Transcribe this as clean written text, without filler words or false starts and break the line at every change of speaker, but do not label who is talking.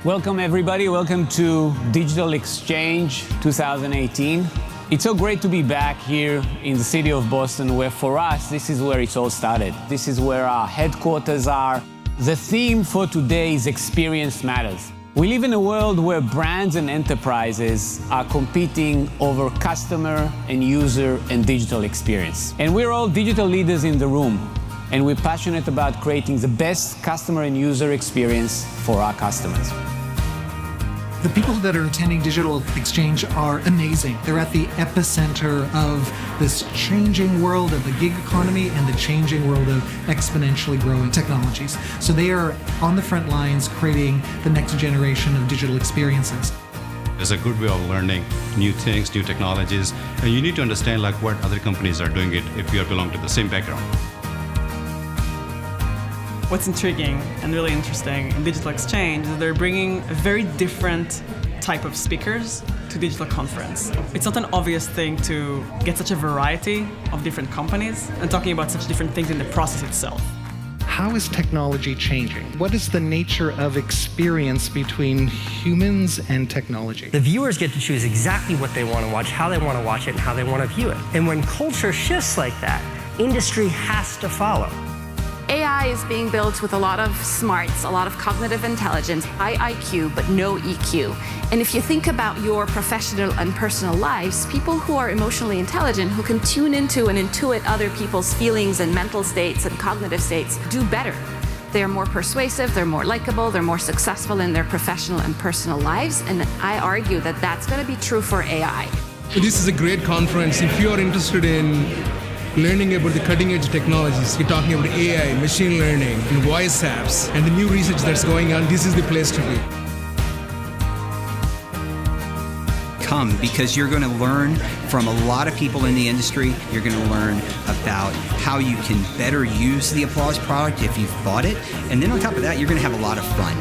Welcome everybody, welcome to DigitalXChange 2018. It's so great to be back here in the city of Boston, where for us, this is where it's all started. This is where our headquarters are. The theme for today is Experience Matters. We live in a world where brands and enterprises are competing over customer and user and digital experience. And we're all digital leaders in the room, and we're passionate about creating the best customer and user experience for our customers.
The people that are attending DigitalXChange are amazing. They're at the epicenter of this changing world of the gig economy and the changing world of exponentially growing technologies. So they are on the front lines creating the next generation of digital experiences.
It's a good way of learning new things, new technologies, and you need to understand what other companies are doing it if you belong to the same background.
What's intriguing and really interesting in DigitalXChange is they're bringing a very different type of speakers to digital conference. It's not an obvious thing to get such a variety of different companies and talking about such different things in the process itself.
How is technology changing? What is the nature of experience between humans and technology?
The viewers get to choose exactly what they want to watch, how they want to watch it, and how they want to view it. And when culture shifts like that, industry has to follow.
AI is being built with a lot of smarts, a lot of cognitive intelligence, high IQ, but no EQ. And if you think about your professional and personal lives, people who are emotionally intelligent, who can tune into and intuit other people's feelings and mental states and cognitive states, do better. They're more persuasive, they're more likable, they're more successful in their professional and personal lives. And I argue that that's going to be true for AI.
This is a great conference. If you are interested in learning about the cutting-edge technologies, you're talking about AI, machine learning, and voice apps, and the new research that's going on, this is the place to be.
Come, because you're going to learn from a lot of people in the industry. You're going to learn about how you can better use the Applause product if you've bought it. And then on top of that, you're going to have a lot of fun.